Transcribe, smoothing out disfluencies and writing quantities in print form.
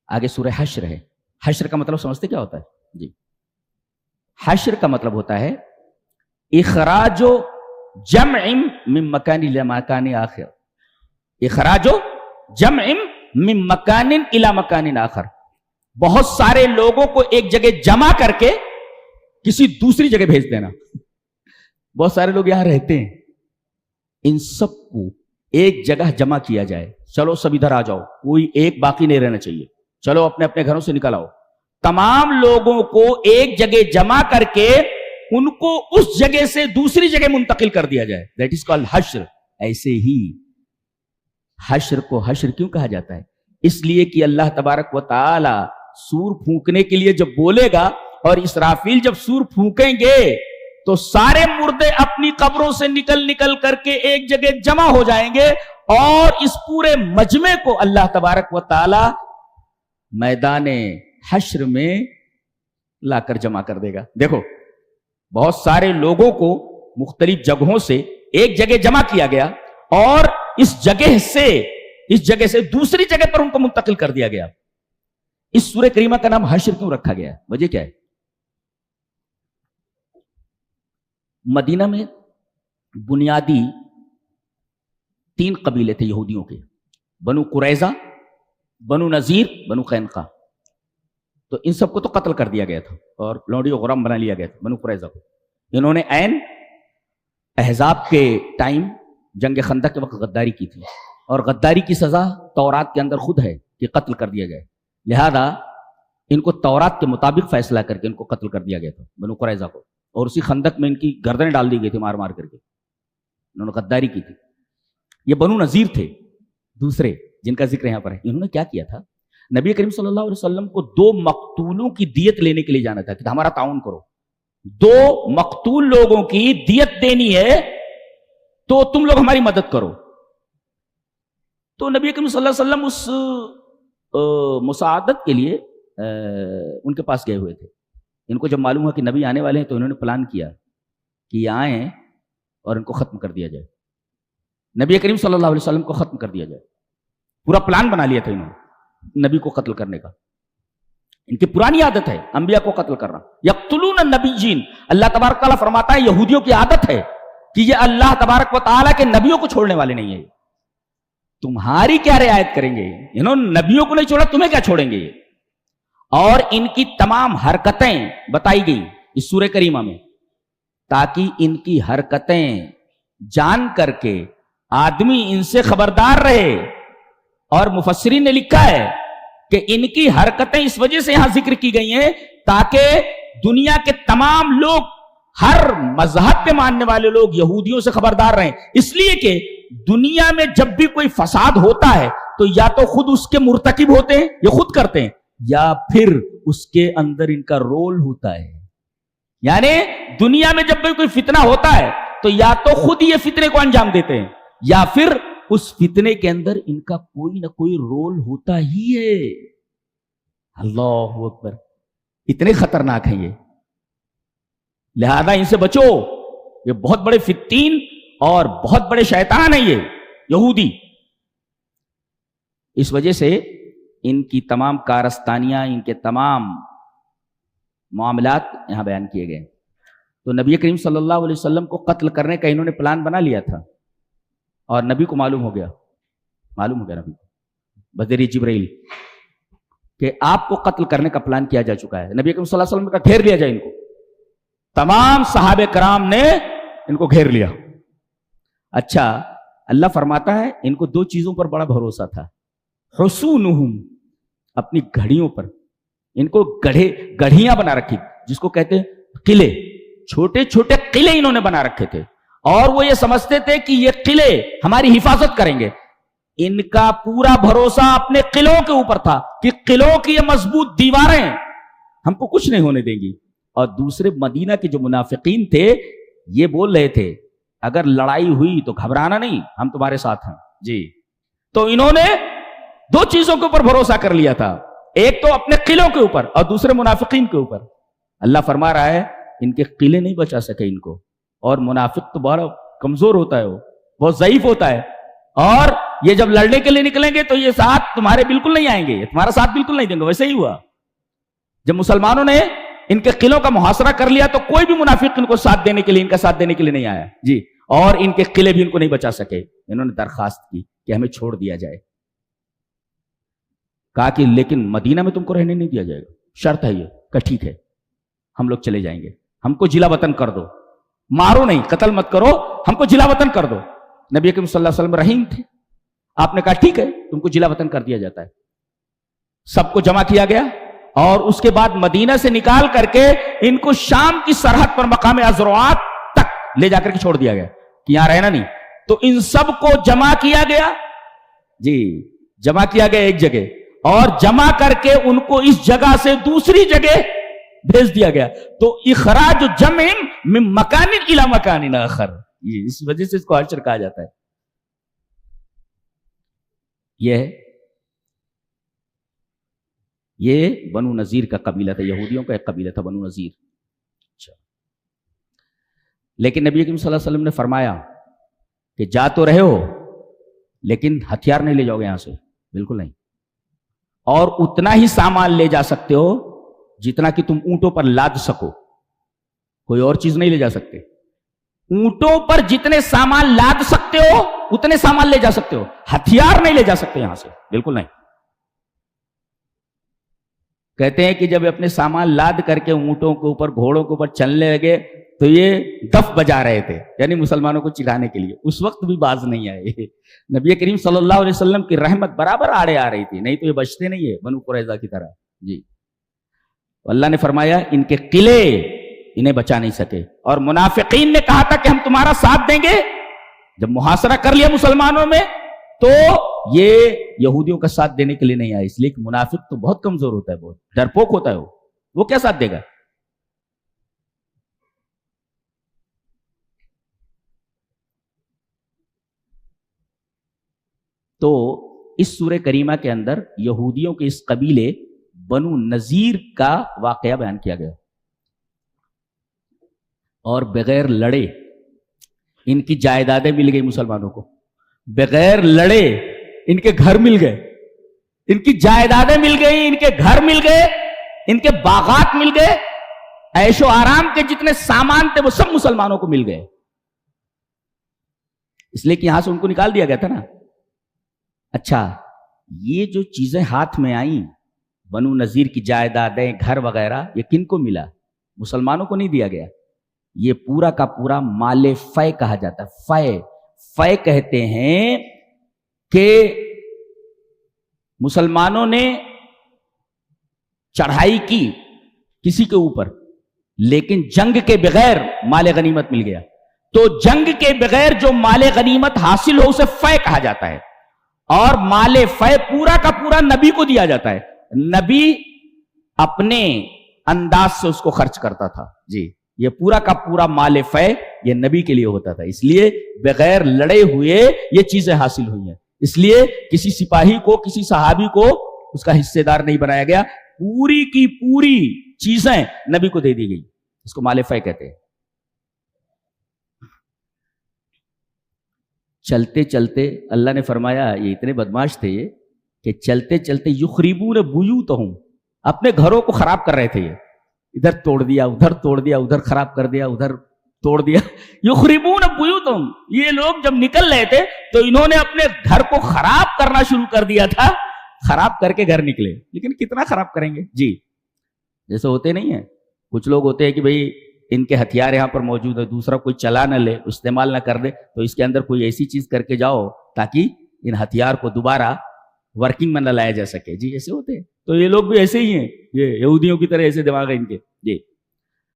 آگے سورہ حشر ہے. حشر کا مطلب سمجھتے کیا ہوتا ہے؟ جی، حشر کا مطلب ہوتا ہے اخراج جمع من مکان الی مکان آخر. اخراج جمع من مکان الی مکان آخر. بہت سارے لوگوں کو ایک جگہ جمع کر کے کسی دوسری جگہ بھیج دینا. بہت سارے لوگ یہاں رہتے ہیں، ان سب کو ایک جگہ جمع کیا جائے. چلو سب ادھر آ جاؤ، کوئی ایک باقی نہیں رہنا چاہیے، چلو اپنے اپنے گھروں سے نکل آؤ. تمام لوگوں کو ایک جگہ جمع کر کے ان کو اس جگہ سے دوسری جگہ منتقل کر دیا جائے. دیٹ از کالڈ حشر. ایسے ہی حشر کو حشر کیوں کہا جاتا ہے؟ اس لیے کہ اللہ تبارک و تعالی سور پھونکنے کے لیے جب بولے گا اور اسرافیل جب سور پھونکیں گے تو سارے مردے اپنی قبروں سے نکل کر کے ایک جگہ جمع ہو جائیں گے اور اس پورے مجمع کو اللہ تبارک و تعالی میدان حشر میں لا کر جمع کر دے گا. دیکھو بہت سارے لوگوں کو مختلف جگہوں سے ایک جگہ جمع کیا گیا اور اس جگہ سے دوسری جگہ پر ان کو منتقل کر دیا گیا. اس سورہ کریمہ کا نام حشر کیوں رکھا گیا؟ وجہ کیا ہے؟ مدینہ میں بنیادی 3 قبیلے تھے یہودیوں کے، بنو قریظہ، بنو نذیر، بنو قینقاع. تو ان سب کو تو قتل کر دیا گیا تھا اور لونڈی و غلام بنا لیا گیا تھا. بنو قریظہ کو انہوں نے عین احزاب کے ٹائم جنگ خندق کے وقت غداری کی تھی، اور غداری کی سزا تورات کے اندر خود ہے کہ قتل کر دیا جائے. لہذا ان کو تورات کے مطابق فیصلہ کر کے ان کو قتل کر دیا گیا تھا بنو قریظہ کو، اور اسی خندق میں ان کی گردنیں ڈال دی گئی تھی مار مار کر کے. انہوں نے غداری کی تھی. یہ بنو نذیر تھے دوسرے جن کا ذکر یہاں پر ہے. انہوں نے کیا کیا تھا؟ نبی کریم صلی اللہ علیہ وسلم کو 2 مقتولوں کی دیت لینے کے لیے جانا تھا کہ ہمارا تعاون کرو، 2 مقتول لوگوں کی دیت دینی ہے تو تم لوگ ہماری مدد کرو. تو نبی کریم صلی اللہ علیہ وسلم اس مساعدت کے لیے ان کے پاس گئے ہوئے تھے. ان کو جب معلوم ہوا کہ نبی آنے والے ہیں تو انہوں نے پلان کیا کہ یہ آئیں اور ان کو ختم کر دیا جائے. نبی کریم صلی اللہ علیہ وسلم کو ختم کر دیا جائے. پورا پلان بنا لیا تھا انہوں نے نبی کو قتل کرنے کا. ان کی پرانی عادت ہے انبیاء کو قتل کرنا. یقتلون النبیین. اللہ تبارک تعالیٰ فرماتا ہے یہودیوں کی عادت ہے کہ یہ اللہ تبارک و تعالیٰ کے نبیوں کو چھوڑنے والے نہیں ہیں. تمہاری کیا رعایت کریں گے؟ انہوں نے نبیوں کو نہیں چھوڑا، تمہیں کیا چھوڑیں گے؟ اور ان کی تمام حرکتیں بتائی گئی اس سورہ کریمہ میں تاکہ ان کی حرکتیں جان کر کے آدمی ان سے خبردار رہے. اور مفسرین نے لکھا ہے کہ ان کی حرکتیں اس وجہ سے یہاں ذکر کی گئی ہیں تاکہ دنیا کے تمام لوگ، ہر مذہب کے ماننے والے لوگ یہودیوں سے خبردار رہیں. اس لیے کہ دنیا میں جب بھی کوئی فساد ہوتا ہے تو یا تو خود اس کے مرتکب ہوتے ہیں، یہ خود کرتے ہیں، یا پھر اس کے اندر ان کا رول ہوتا ہے. یعنی دنیا میں جب بھی کوئی فتنہ ہوتا ہے تو یا تو خود یہ فتنے کو انجام دیتے ہیں یا پھر اس فتنے کے اندر ان کا کوئی نہ کوئی رول ہوتا ہی ہے. اللہ اکبر، اتنے خطرناک ہیں یہ. لہذا ان سے بچو، یہ بہت بڑے فتین اور بہت بڑے شیطان ہیں یہ یہودی. اس وجہ سے ان کی تمام کارستانیاں، ان کے تمام معاملات یہاں بیان کیے گئے. تو نبی کریم صلی اللہ علیہ وسلم کو قتل کرنے کا انہوں نے پلان بنا لیا تھا اور نبی کو معلوم ہو گیا نبی کو بذریعہ جبرائیل کہ آپ کو قتل کرنے کا پلان کیا جا چکا ہے. نبی کریم صلی اللہ علیہ وسلم کا گھیر لیا جائے ان کو. تمام صحابہ کرام نے ان کو گھیر لیا. اچھا، اللہ فرماتا ہے ان کو 2 چیزوں پر بڑا بھروسہ تھا. حصونہم، اپنی گھڑیوں پر. ان کو گڑھیاں بنا رکھی جس کو کہتے ہیں قلعے. چھوٹے چھوٹے قلعے انہوں نے بنا رکھے تھے اور وہ یہ سمجھتے تھے کہ یہ قلعے ہماری حفاظت کریں گے. ان کا پورا بھروسہ اپنے قلعوں کے اوپر تھا کہ قلعوں کی یہ مضبوط دیواریں ہم کو کچھ نہیں ہونے دیں گی. اور دوسرے مدینہ کے جو منافقین تھے یہ بول رہے تھے اگر لڑائی ہوئی تو گھبرانا نہیں، ہم تمہارے ساتھ ہیں جی. تو انہوں نے 2 چیزوں کے اوپر بھروسہ کر لیا تھا، ایک تو اپنے قلعوں کے اوپر اور دوسرے منافقین کے اوپر. اللہ فرما رہا ہے ان کے قلعے نہیں بچا سکے ان کو. اور منافق تو بڑا کمزور ہوتا ہے، وہ بہت ضعیف ہوتا ہے اور یہ جب لڑنے کے لیے نکلیں گے تو یہ ساتھ تمہارے بالکل نہیں آئیں گے، یہ تمہارا ساتھ بالکل نہیں دیں گے. ویسے ہی ہوا جب مسلمانوں نے ان کے قلعوں کا محاصرہ کر لیا تو کوئی بھی منافق ان کو ساتھ دینے کے لیے، ان کا ساتھ دینے کے لیے نہیں آیا جی. اور ان کے قلعے بھی ان کو نہیں بچا سکے. انہوں نے درخواست کی کہ ہمیں چھوڑ دیا جائے. کہا کہ لیکن مدینہ میں تم کو رہنے نہیں دیا جائے گا، شرط ہے یہ. کہ ٹھیک ہے ہم لوگ چلے جائیں گے، ہم کو جلا وطن کر دو، مارو نہیں، قتل مت کرو، ہم کو جلا وطن کر دو. نبی کریم صلی اللہ علیہ وسلم رحیم تھے. آپ نے کہا ٹھیک ہے تم کو جلا وطن کر دیا جاتا ہے. سب کو جمع کیا گیا اور اس کے بعد مدینہ سے نکال کر کے ان کو شام کی سرحد پر مقام ازروات تک لے جا کر کے چھوڑ دیا گیا کہ یہاں رہنا نہیں. تو ان سب کو جمع کیا گیا جی، جمع کیا گیا ایک جگہ، اور جمع کر کے ان کو اس جگہ سے دوسری جگہ بھیج دیا گیا. تو اخراج جمع من مکان الی مکان آخر، یہ اس وجہ سے اس کو حشر کہا جاتا ہے. یہ بنو نذیر کا قبیلہ تھا، یہودیوں کا ایک قبیلہ تھا بنو نذیر. اچھا، لیکن نبی کریم صلی اللہ علیہ وسلم نے فرمایا کہ جا تو رہے ہو لیکن ہتھیار نہیں لے جاؤ گے یہاں سے، بالکل نہیں. اور اتنا ہی سامان لے جا سکتے ہو جتنا کہ تم اونٹوں پر لاد سکو، کوئی اور چیز نہیں لے جا سکتے. اونٹوں پر جتنے سامان لاد سکتے ہو اتنے سامان لے جا سکتے ہو، ہتھیار نہیں لے جا سکتے یہاں سے، بالکل نہیں. کہتے ہیں کہ جب اپنے سامان لاد کر کے اونٹوں کے اوپر، گھوڑوں کے اوپر چلنے لگے تو یہ دف بجا رہے تھے، یعنی مسلمانوں کو چڑھانے کے لیے. اس وقت بھی باز نہیں آئے. نبی کریم صلی اللہ علیہ وسلم کی رحمت برابر آڑے آ رہی تھی، نہیں تو یہ بچتے نہیں ہے بنو قریظہ کی طرح جی. اللہ نے فرمایا ان کے قلعے انہیں بچا نہیں سکے. اور منافقین نے کہا تھا کہ ہم تمہارا ساتھ دیں گے. جب محاصرہ کر لیا مسلمانوں میں تو یہ یہودیوں کا ساتھ دینے کے لیے نہیں آئے، اس لیے کہ منافق تو بہت کمزور ہوتا ہے، بہت ڈرپوک ہوتا ہے، وہ کیا ساتھ دے گا. تو اس سورہ کریمہ کے اندر یہودیوں کے اس قبیلے بنو نذیر کا واقعہ بیان کیا گیا. اور بغیر لڑے ان کی جائیدادیں مل گئی مسلمانوں کو، بغیر لڑے ان کے گھر مل گئے، ان کی جائیدادیں مل گئی، ان کے گھر مل گئے، ان کے باغات مل گئے، عیش و آرام کے جتنے سامان تھے وہ سب مسلمانوں کو مل گئے. اس لیے کہ یہاں سے ان کو نکال دیا گیا تھا نا. اچھا، یہ جو چیزیں ہاتھ میں آئیں، بنو نذیر کی جائیدادیں، گھر وغیرہ، یہ کن کو ملا؟ مسلمانوں کو نہیں دیا گیا. یہ پورا کا پورا مال فے کہا جاتا ہے. فے، فے کہتے ہیں کہ مسلمانوں نے چڑھائی کی کسی کے اوپر، لیکن جنگ کے بغیر مال غنیمت مل گیا. تو جنگ کے بغیر جو مال غنیمت حاصل ہو اسے فے کہا جاتا ہے. اور مال فے پورا کا پورا نبی کو دیا جاتا ہے. نبی اپنے انداز سے اس کو خرچ کرتا تھا جی. یہ پورا کا پورا مال فے یہ نبی کے لیے ہوتا تھا، اس لیے بغیر لڑے ہوئے یہ چیزیں حاصل ہوئی ہیں. اس لیے کسی سپاہی کو، کسی صحابی کو اس کا حصے دار نہیں بنایا گیا. پوری کی پوری چیزیں نبی کو دے دی گئی. اس کو مال فے کہتے ہیں. چلتے چلتے اللہ نے فرمایا یہ اتنے بدماش تھے یہ کہ چلتے چلتے یخربون بیوتہم، اپنے گھروں کو خراب کر رہے تھے. یہ ادھر توڑ دیا، ادھر توڑ دیا، ادھر خراب کر دیا، ادھر توڑ دیا. یخربون بیوتہم، یہ لوگ جب نکل رہے تھے تو انہوں نے اپنے گھر کو خراب کرنا شروع کر دیا تھا. خراب کر کے گھر نکلے، لیکن کتنا خراب کریں گے جی. جیسے ہوتے نہیں ہیں کچھ لوگ ہوتے ہیں کہ بھئی ان کے ہتھیار یہاں پر موجود ہے، دوسرا کوئی چلا نہ لے، استعمال نہ کر دے، تو اس کے اندر کوئی ایسی چیز کر کے جاؤ تاکہ ان ہتھیار کو دوبارہ ورکنگ میں نہ لایا جا سکے جی. ایسے ہوتے ہیں. تو یہ لوگ بھی ایسے ہی ہیں، یہ یہودیوں کی طرح ایسے دماغ ہے ان کے جی.